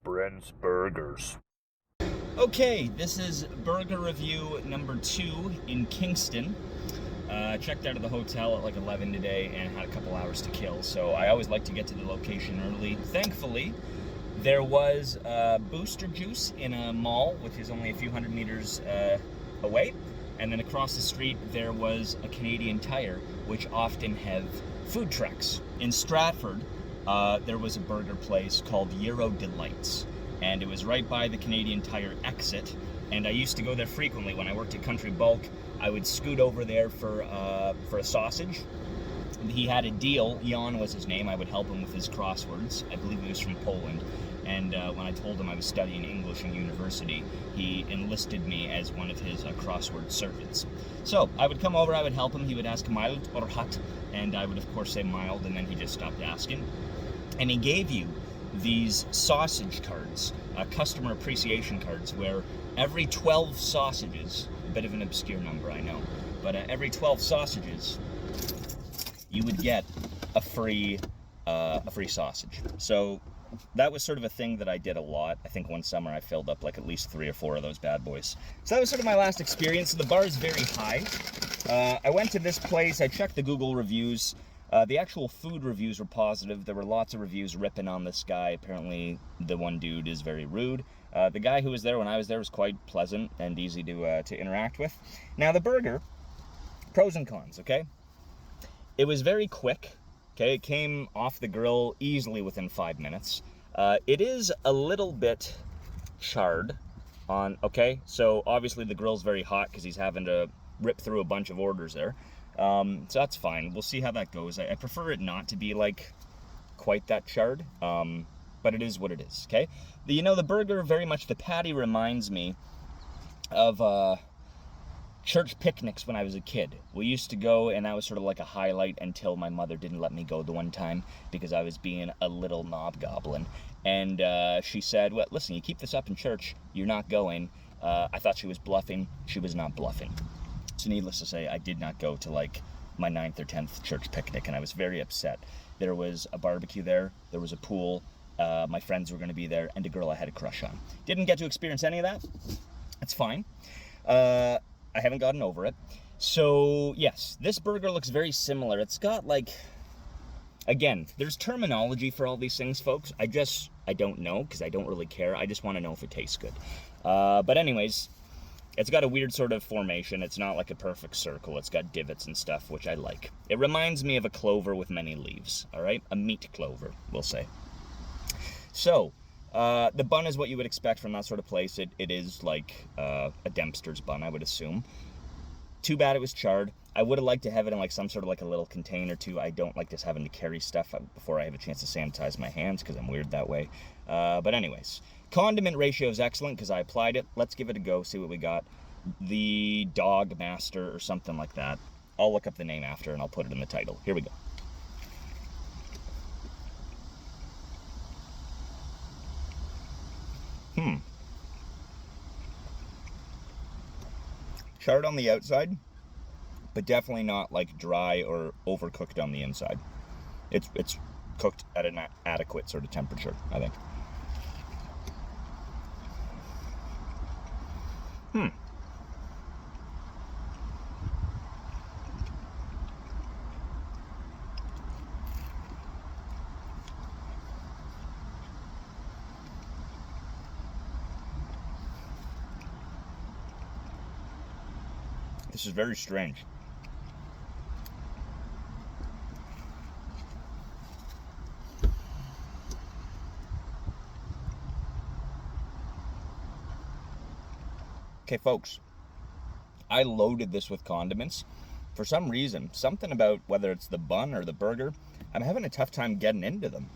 Brent's Burgers. Okay, this is burger review number 2 in Kingston. Checked out of the hotel at like 11 today and had a couple hours to kill, so I always like to get to the location early. Thankfully, there was Booster Juice in a mall, which is only a few hundred meters away, and then across the street there was a Canadian Tire, which often have food trucks. In Stratford, there was a burger place called Euro Delights, and it was right by the Canadian Tire exit, and I used to go there frequently. When I worked at Country Bulk, I would scoot over there for a sausage. He had a deal. Jan was his name. I would help him with his crosswords. I believe he was from Poland, and when I told him I was studying English in university, he enlisted me as one of his crossword servants. So I would come over, I would help him. He would ask mild or hot, and I would of course say mild, and then he just stopped asking. And he gave you these sausage cards, customer appreciation cards, where every 12 sausages, a bit of an obscure number, I know, but every 12 sausages, you would get a free sausage. So that was sort of a thing that I did a lot. I think one summer I filled up like at least 3 or 4 of those bad boys. So that was sort of my last experience. The bar is very high. I went to this place, I checked the Google reviews. The actual food reviews were positive. There were lots of reviews ripping on this guy. Apparently, the one dude is very rude. The guy who was there when I was there was quite pleasant and easy to interact with. Now, the burger, pros and cons, okay? It was very quick, okay? It came off the grill easily within 5 minutes. It is a little bit charred on, okay? So, obviously, the grill's very hot because he's having to rip through a bunch of orders there. So that's fine. We'll see how that goes. I prefer it not to be like quite that charred, but it is what it is, okay? The burger, very much, the patty reminds me of church picnics when I was a kid. We used to go, and that was sort of like a highlight until my mother didn't let me go the one time because I was being a little knob goblin. And she said, well, listen, you keep this up in church, you're not going. I thought she was bluffing. She was not bluffing. So needless to say, I did not go to like my 9th or 10th church picnic, and I was very upset. There was a barbecue there, there was a pool, my friends were going to be there, and a girl I had a crush on. Didn't get to experience any of that. That's fine. I haven't gotten over it. So yes, this burger looks very similar. It's got like, again, there's terminology for all these things, folks. I don't know, because I don't really care. I just want to know if it tastes good. But anyways, it's got a weird sort of formation. It's not like a perfect circle. It's got divots and stuff, which I like. It reminds me of a clover with many leaves, all right? A meat clover, we'll say. So, the bun is what you would expect from that sort of place. It is like a Dempster's bun, I would assume. Too bad it was charred. I would have liked to have it in like some sort of like a little container too. I don't like just having to carry stuff before I have a chance to sanitize my hands because I'm weird that way. But anyways, condiment ratio is excellent because I applied it. Let's give it a go, see what we got. The Dog Master or something like that. I'll look up the name after and I'll put it in the title. Here we go. Charred on the outside, but definitely not like dry or overcooked on the inside. It's cooked at an adequate sort of temperature, I think. This is very strange. Okay, folks, I loaded this with condiments. For some reason, something about whether it's the bun or the burger, I'm having a tough time getting into them.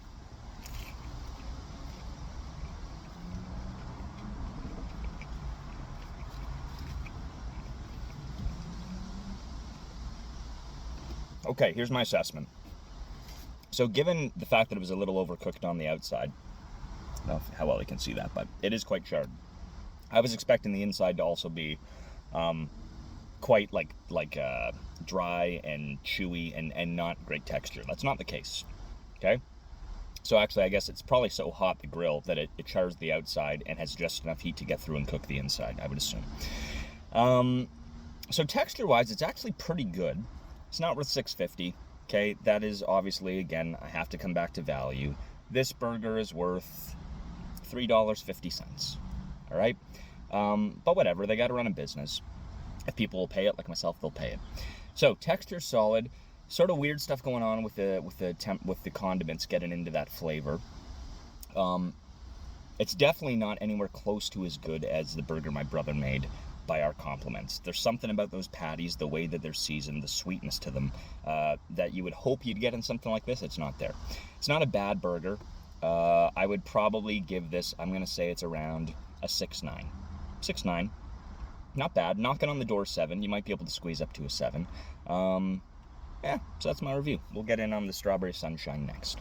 Okay, here's my assessment. So given the fact that it was a little overcooked on the outside, I don't know how well you can see that, but it is quite charred. I was expecting the inside to also be quite dry and chewy and not great texture. That's not the case, okay? So actually, I guess it's probably so hot, the grill, that it chars the outside and has just enough heat to get through and cook the inside, I would assume. So texture-wise, it's actually pretty good. It's not worth $6.50. Okay, that is obviously, again, I have to come back to value. This burger is worth $3.50. All right, but whatever. They got to run a business. If people will pay it, like myself, they'll pay it. So texture solid. Sort of weird stuff going on with the condiments getting into that flavor. It's definitely not anywhere close to as good as the burger my brother made by our compliments. There's something about those patties, the way that they're seasoned, the sweetness to them, that you would hope you'd get in something like this. It's not there. It's not a bad burger. I would probably give this, I'm going to say it's around a 6.9. 6.9. Not bad. Knocking on the door 7. You might be able to squeeze up to a 7. Yeah, so that's my review. We'll get in on the strawberry sunshine next.